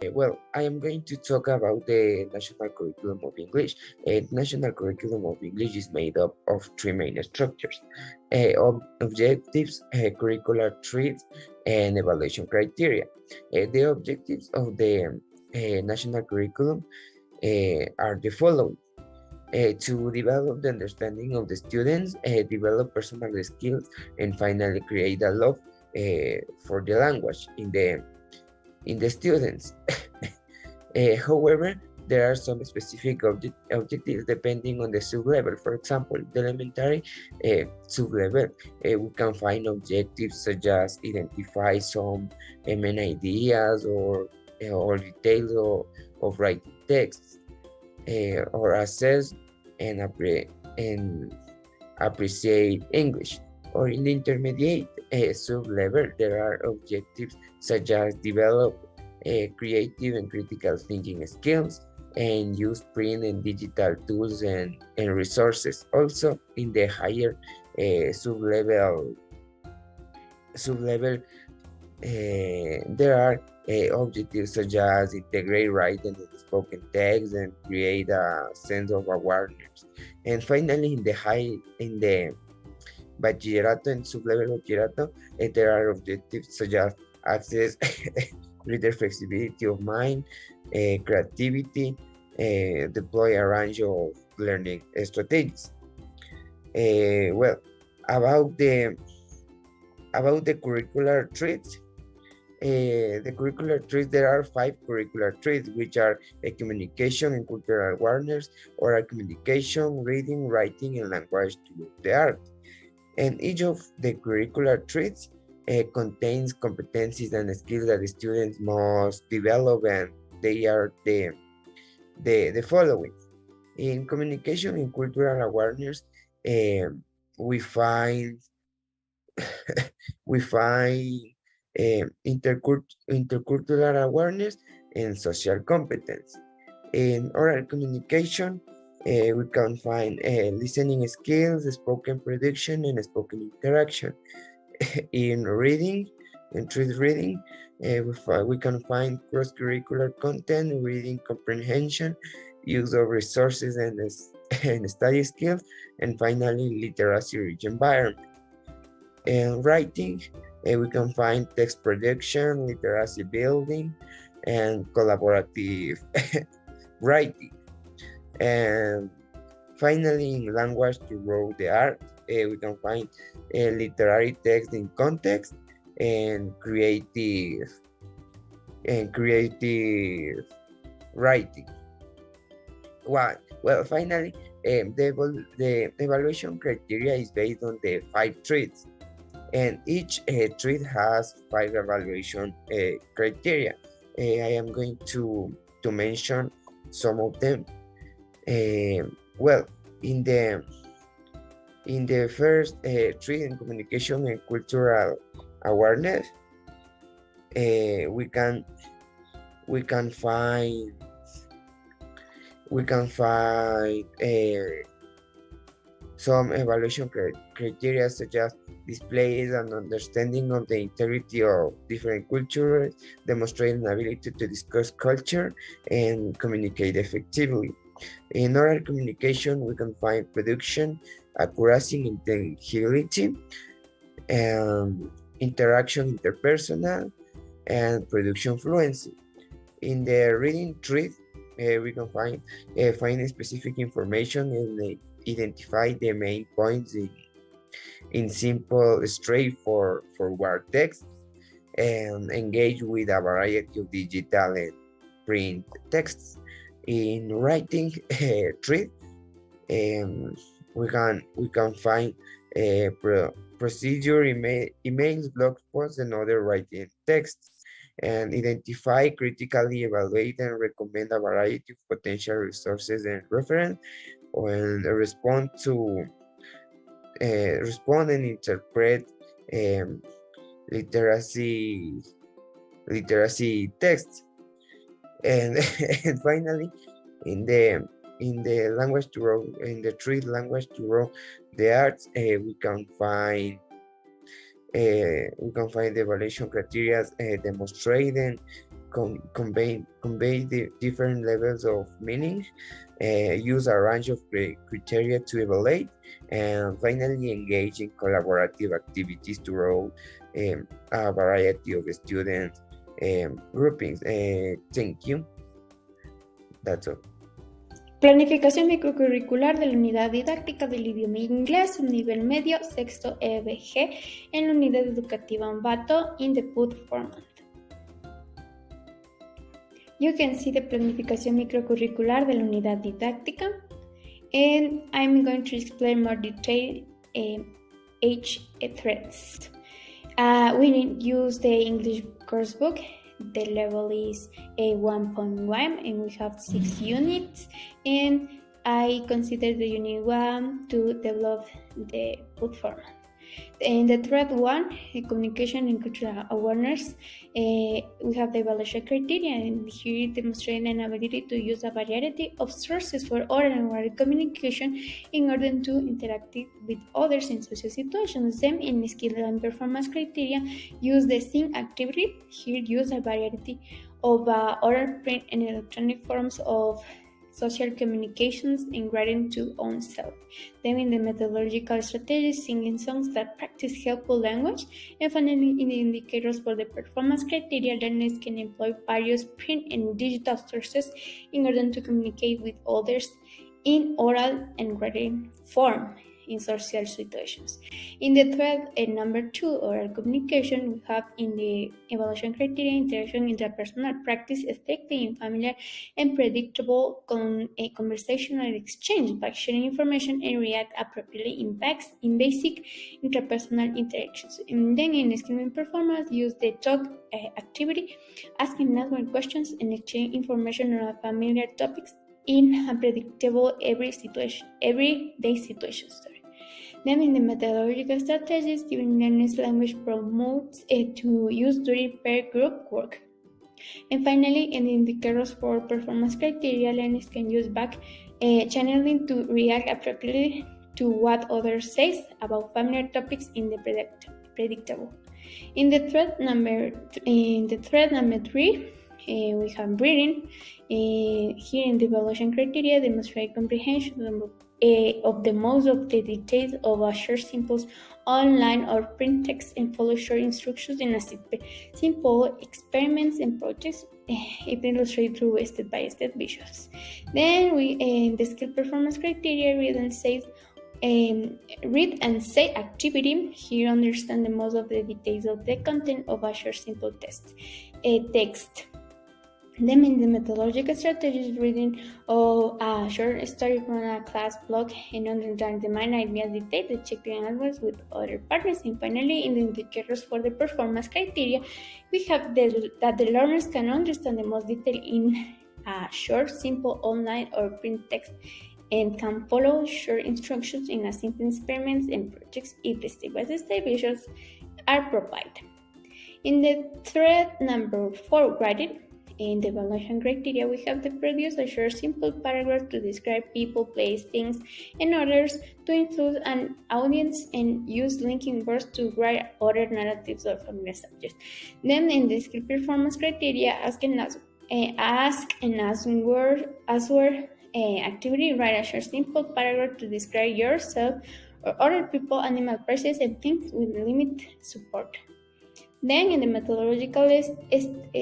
Well, I am going to talk about the National Curriculum of English. National Curriculum of English is made up of three main structures: objectives, curricular traits, and evaluation criteria. The objectives of the national curriculum are the following: to develop the understanding of the students, develop personal skills, and finally create a love for the language in the students. However, there are some specific objectives depending on the sub-level. For example, the elementary sub-level, we can find objectives such as identify some main ideas or details of writing texts, or assess and, and appreciate English. Or in the intermediate sub-level, there are objectives such as develop creative and critical thinking skills and use print and digital tools and resources. Also, in the higher sub-level, there are objectives such as integrate writing and spoken text and create a sense of awareness. And finally, in the bachillerato and sub-level bachillerato, there are objectives such as access, greater flexibility of mind, creativity, deploy a range of learning strategies. Well, about the curricular traits, there are 5 curricular traits, which are communication and cultural awareness, oral communication, reading, writing, and language to the art. And each of the curricular traits contains competencies and skills that the students must develop, and they are the following. In communication and cultural awareness, we find we find intercultural awareness and social competence. In oral communication, we can find listening skills, spoken prediction, and spoken interaction. In reading, in truth reading, we can find cross-curricular content, reading comprehension, use of resources and study skills, and finally, literacy-rich environment. In writing, we can find text production, literacy building, and collaborative writing. And finally, in language to grow the art, we can find literary text in context and creative writing. Well, finally, the evaluation criteria is based on the 5 traits, and each trait has 5 evaluation criteria. I am going to mention some of them. Well, in the first trait in communication and cultural awareness, we can find some evaluation criteria such as displays an understanding of the integrity of different cultures, demonstrate an ability to discuss culture and communicate effectively. In oral communication, we can find production, accuracy, intelligibility, and interaction interpersonal, and production fluency. In the reading trait, we can find specific information and identify the main points in simple, straightforward text, and engage with a variety of digital and print texts. In writing trait, we can find procedure, emails, blog posts, and other writing texts, and identify, critically evaluate, and recommend a variety of potential resources and reference, and respond and interpret um, literacy texts. And and finally, in the language to grow, in the three language to grow the arts, we can find the evaluation criteria demonstrating convey the different levels of meaning, use a range of criteria to evaluate, and finally engage in collaborative activities to grow a variety of student groupings. Thank you. That's all. Planificación microcurricular de la unidad didáctica del idioma inglés, nivel medio, sexto EBG, en la unidad educativa Ambato, in the PUT format. You can see the planificación microcurricular de la unidad didáctica, and I'm going to explain more detail each threads. We use the English course book. The level is a 1.1 and we have 6 units, and I consider the unit 1 to develop the PUT format. In the thread 1, communication and cultural awareness, we have the evaluation criteria, and here demonstrating an ability to use a variety of sources for oral and oral communication in order to interact with others in social situations. Then in skill and performance criteria, use the sing activity. Here use a variety of oral, print, and electronic forms of social communications and writing to oneself. Then in the methodological strategies, singing songs that practice helpful language, and finally in the indicators for the performance criteria, learners can employ various print and digital sources in order to communicate with others in oral and written form in social situations. In the thread number 2, oral communication, we have in the evaluation criteria, interaction, interpersonal practice, effective in familiar and predictable conversational exchange by sharing information and react appropriately in basic interpersonal interactions. And then in skill and performance, use the talk activity, asking and answering questions and exchange information on familiar topics in unpredictable everyday situations. Then in the methodological strategies, giving learners language promotes to use during pair group work. And finally, in the indicators for performance criteria, learners can use back channeling to react appropriately to what others say about familiar topics in the predictable. In the thread number 3, we have reading. Here in the evaluation criteria, demonstrate comprehension of the most of the details of a short simple online or print text and follow short instructions in a simple experiments and projects. It illustrates through step-by-step visuals. Then we in the skill performance criteria, read and say activity. Here understand the most of the details of the content of a short simple text. Then in the methodological strategies, reading a short story from a class blog and understand the main ideas detail, the checking answers with other partners. And finally, in the indicators for the performance criteria, we have that the learners can understand the most detail in a short, simple online or print text and can follow short instructions in a simple experiments and projects if the step-by-step visuals are provided. In the thread number 4, writing, in the evaluation criteria, we have to produce a short, simple paragraph to describe people, place, things, and others to include an audience and use linking words to write other narratives or familiar subjects. Then, in the skill performance criteria, ask and answer activity, write a short, simple paragraph to describe yourself or other people, animal, places, and things with limited support. Then in the methodological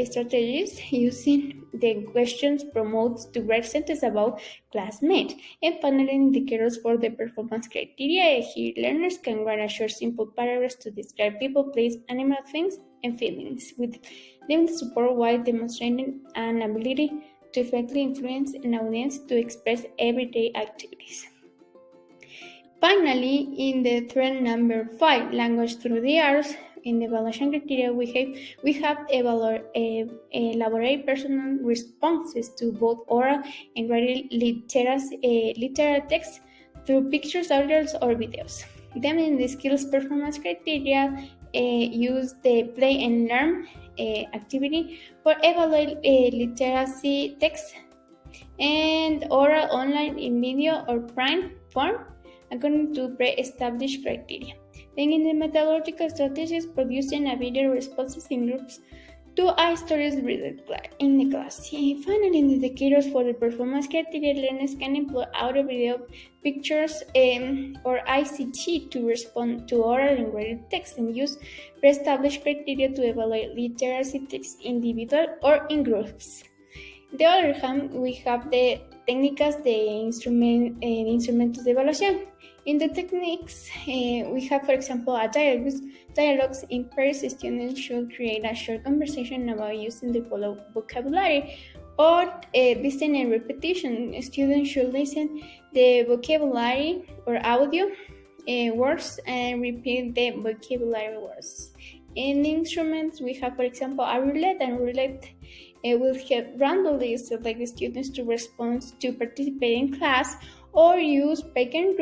strategies, using the questions promotes to write sentences about classmates. And finally, indicators for the performance criteria. Here, learners can write a short, simple paragraphs to describe people, place, animal, things, and feelings with limited support while demonstrating an ability to effectively influence an audience to express everyday activities. Finally, in the thread number 5, language through the arts, in the evaluation criteria, we have elaborate personal responses to both oral and written literal text through pictures, audios, or videos. Then in the skills performance criteria, use the play and learn activity for evaluate literacy text and oral online in video or print form according to pre-established criteria. Then in the methodological strategies, producing a video responses in groups Do I stories read in the class? Finally, indicators for the performance criteria, learners can employ audio, video, pictures, or ICT to respond to oral and graded text and use pre-established criteria to evaluate literacy text individual or in groups. On the other hand, we have the técnicas de instrumentos de evaluación. In the techniques, we have, for example, a dialogues in pairs. Students should create a short conversation about using the following vocabulary or listening and repetition. Students should listen the vocabulary or audio words and repeat the vocabulary words. In instruments, we have, for example, a roulette, and roulette will help randomly select the students to respond to participate in class or use breakout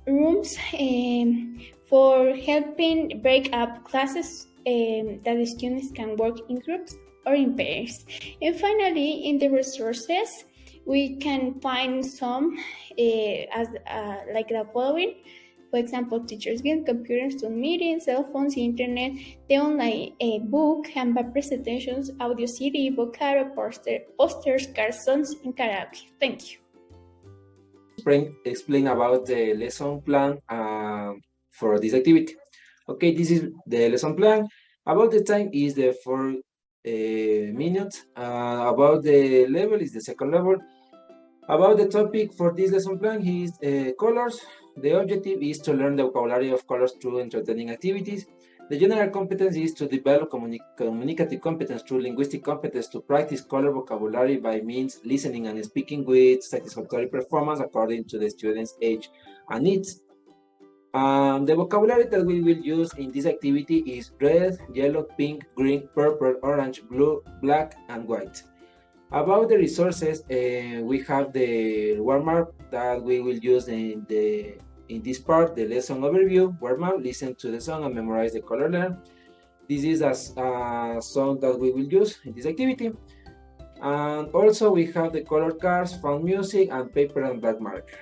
rooms for helping break up classes that the students can work in groups or in pairs. And finally, in the resources, we can find some like the following. For example, teachers get computers, Zoom meetings, cell phones, internet, the online book, Canva presentations, audio CD, vocabulary, posters, cards, songs, and karaoke. Thank you. Explain about the lesson plan for this activity. Okay, this is the lesson plan. About the time is the 4 minutes. About the level is the second level. About the topic for this lesson plan is colors. The objective is to learn the vocabulary of colors through entertaining activities. The general competence is to develop communicative competence through linguistic competence to practice color vocabulary by means listening and speaking with satisfactory performance according to the student's age and needs. The vocabulary that we will use in this activity is red, yellow, pink, green, purple, orange, blue, black, and white. About the resources, we have the warm-up that we will use in this part, the lesson overview, warm-up, listen to the song and memorize the color learn. This is a song that we will use in this activity. And also we have the color cards, found music, and paper and black marker.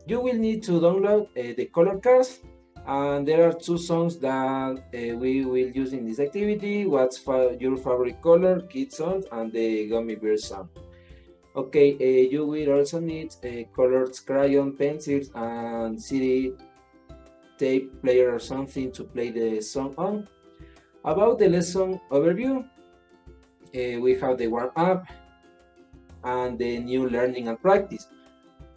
You will need to download the color cards, and there are 2 songs that we will use in this activity. What's your favorite color, kids song, and the gummy bear song. Okay, you will also need colored crayon, pencils, and CD tape player or something to play the song on. About the lesson overview, we have the warm-up and the new learning and practice.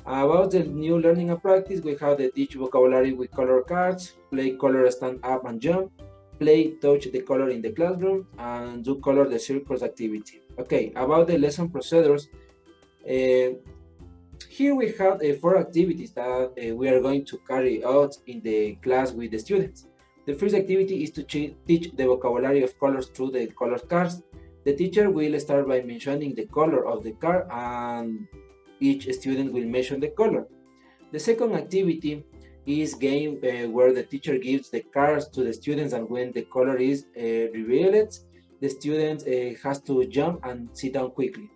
About the new learning and practice, we have the teach vocabulary with color cards, play color stand up and jump, play touch the color in the classroom, and do color the circles activity. Okay, about the lesson procedures, here we have 4 activities that we are going to carry out in the class with the students. The first activity is to teach the vocabulary of colors through the color cards. The teacher will start by mentioning the color of the card, and each student will mention the color. The second activity is game where the teacher gives the cards to the students, and when the color is revealed, the student has to jump and sit down quickly.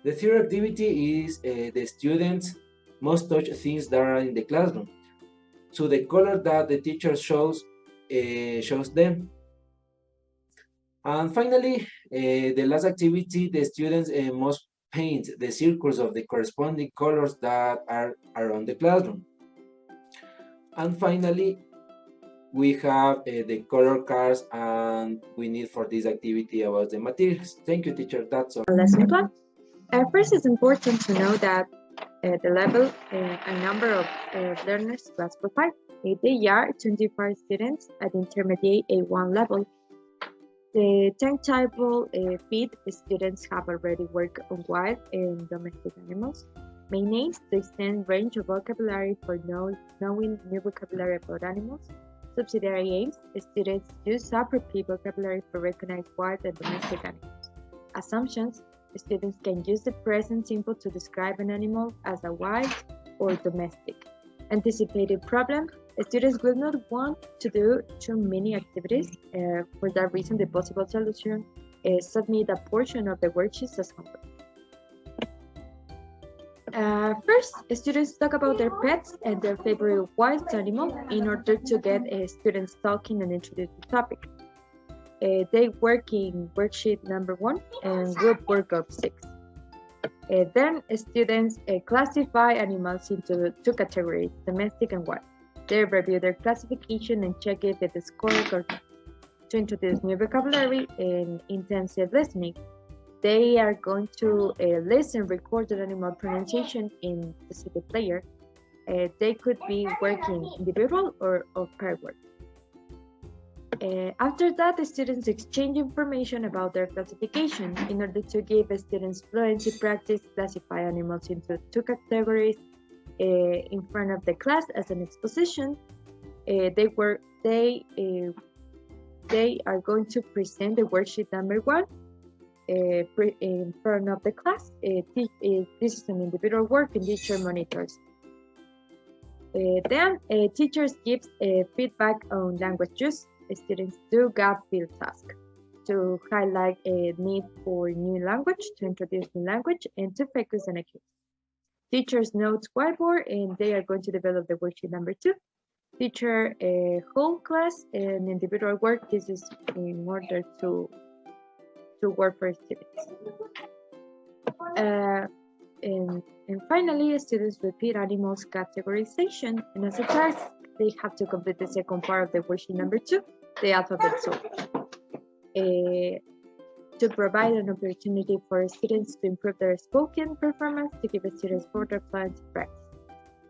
The third activity is the students must touch things that are in the classroom to the color that the teacher shows them. And finally, the last activity, the students must paint the circles of the corresponding colors that are around the classroom. And finally, we have the color cards, and we need for this activity about the materials. Thank you, teacher. That's all. Lesson plan. First, it's important to know that the level and number of learners classified. They are 25 students at intermediate A1 level. The timetable feed students have already worked on wild and domestic animals. Main names, the extended range of vocabulary for knowing new vocabulary about animals. Subsidiary aims, students use appropriate vocabulary for recognized wild and domestic animals. Assumptions, students can use the present simple to describe an animal as a wild or domestic. Anticipated problem, students will not want to do too many activities. For that reason, the possible solution is submit a portion of the worksheets as homework. First, students talk about their pets and their favorite wild animal in order to get students talking and introduce the topic. they work in worksheet number 1 and group work of 6. Then students classify animals into 2 categories, domestic and wild. They review their classification and check if it is correct or not. To introduce new vocabulary and intensive listening, they are going to listen recorded animal pronunciation in the CD player. They could be working individual or pair work. After that, the students exchange information about their classification in order to give students fluency practice, classify animals into 2 categories in front of the class as an exposition. They are going to present the worksheet number 1 in front of the class. This is an individual work and teacher monitors. Then teachers give feedback on language use. Students do gap fill task to highlight a need for new language, to introduce new language, and to focus on a case. Teachers notes whiteboard, and they are going to develop the worksheet number 2. Teacher whole class and individual work. This is in order to work for students. And finally, students repeat animals categorization, and as a task, they have to complete the second part of the worksheet number 2, the alphabet soup, to provide an opportunity for students to improve their spoken performance, to give students further plans to practice.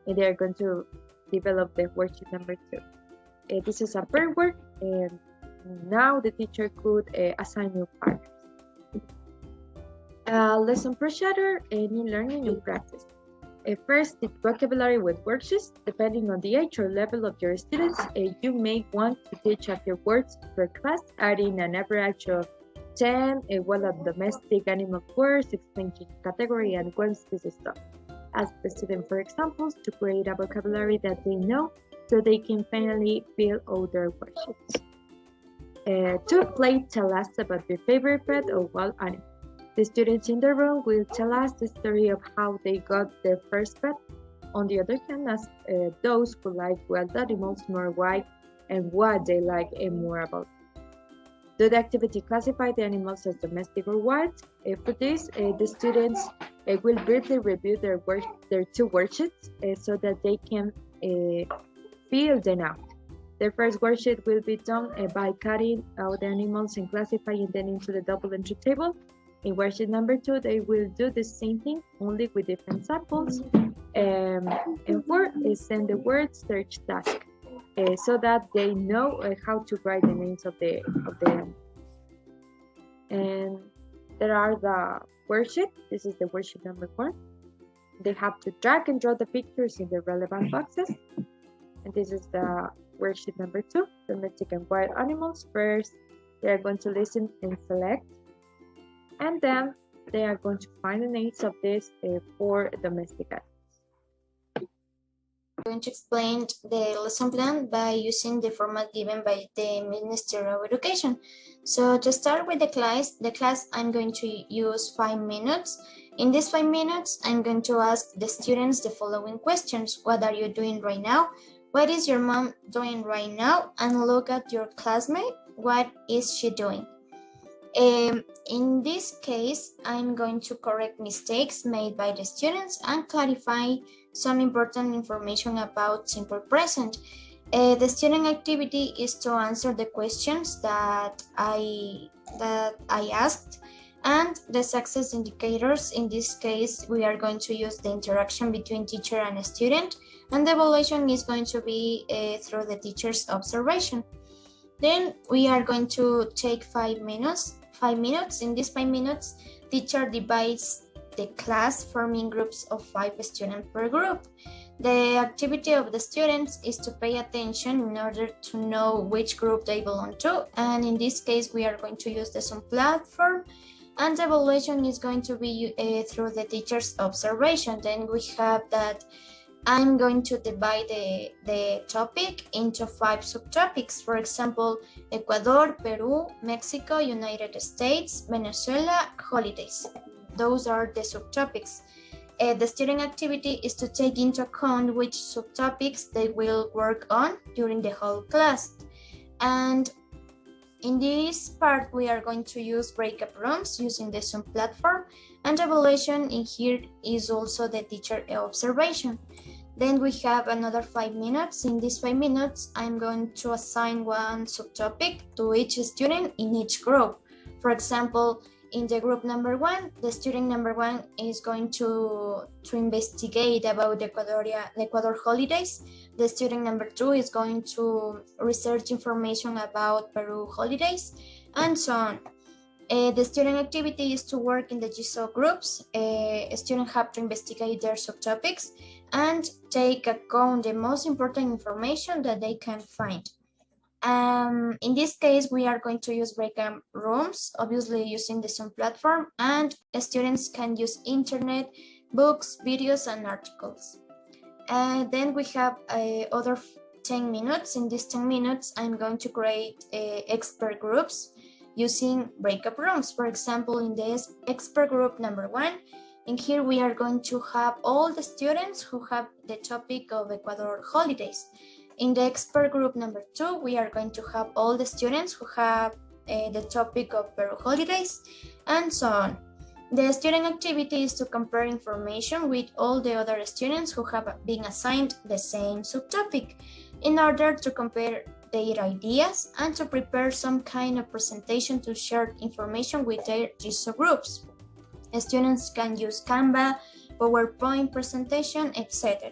And they are going to develop the worksheet number 2. This is a pair work, and now the teacher could assign new partners. Lesson procedure, new learning and practice. First, the vocabulary with worksheets. Depending on the age or level of your students, you may want to teach a few words per class, adding an average of 10 of domestic animal words, explain each category, and once this is done, ask the student for examples to create a vocabulary that they know so they can finally fill all their worksheets. To play, tell us about your favorite pet or wild animal. The students in the room will tell us the story of how they got their first pet. On the other hand, ask those who like wild animals more why and what they like and more about. Do the activity classify the animals as domestic or wild? For this, the students will briefly review their 2 worksheets so that they can fill them out. The first worksheet will be done by cutting out the animals and classifying them into the double entry table. In worksheet number 2, they will do the same thing, only with different samples. And 4 is send the word search task, so that they know how to write the names of the animals. And there are the worksheet. This is the worksheet number 1. They have to drag and draw the pictures in the relevant boxes. And this is the worksheet number 2, domestic and wild animals. First, they are going to listen and select. And then they are going to find the names of these 4 domestic animals. I'm going to explain the lesson plan by using the format given by the Ministry of Education. So to start with the class I'm going to use 5 minutes. In these 5 minutes, I'm going to ask the students the following questions. What are you doing right now? What is your mom doing right now? And look at your classmate. What is she doing? In this case, I'm going to correct mistakes made by the students and clarify some important information about simple present. The student activity is to answer the questions that I asked, and the success indicators. In this case, we are going to use the interaction between teacher and a student, and the evaluation is going to be through the teacher's observation. Then we are going to take 5 minutes. In these 5 minutes, teacher divides the class, forming groups of 5 students per group. The activity of the students is to pay attention in order to know which group they belong to. And in this case, we are going to use the Zoom platform, and the evaluation is going to be through the teacher's observation. Then we have that I'm going to divide the topic into 5 subtopics. For example, Ecuador, Peru, Mexico, United States, Venezuela, holidays. Those are the subtopics. The student activity is to take into account which subtopics they will work on during the whole class. And In this part, we are going to use breakup rooms using the Zoom platform, and evaluation in here is also the teacher observation. Then we have another 5 minutes. In these 5 minutes, I'm going to assign one subtopic to each student in each group. For example, in the group number 1, the student number 1 is going to investigate about the Ecuador holidays. The student number 2 is going to research information about Peru holidays, and so on. The student activity is to work in the GSO groups. Students have to investigate their subtopics and take account the most important information that they can find. In this case, we are going to use breakout rooms, obviously using the Zoom platform, and students can use internet, books, videos, and articles. Then we have other 10 minutes. In these 10 minutes, I'm going to create expert groups using breakup rooms. For example, in this expert group number 1, in here we are going to have all the students who have the topic of Ecuador holidays. In the expert group number 2, we are going to have all the students who have the topic of Peru holidays, and so on. The student activity is to compare information with all the other students who have been assigned the same subtopic in order to compare their ideas and to prepare some kind of presentation to share information with their GSO groups. Students can use Canva, PowerPoint presentation, etc.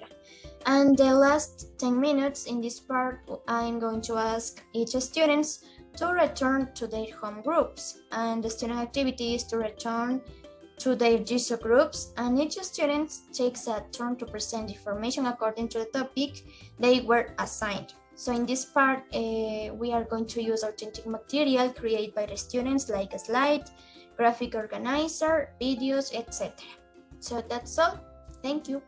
And the last 10 minutes in this part, I'm going to ask each student to return to their home groups. And the student activity is to return to their GSO groups, and each student takes a turn to present information according to the topic they were assigned. So in this part, we are going to use authentic material created by the students, like a slide, graphic organizer, videos, etc. So that's all. Thank you.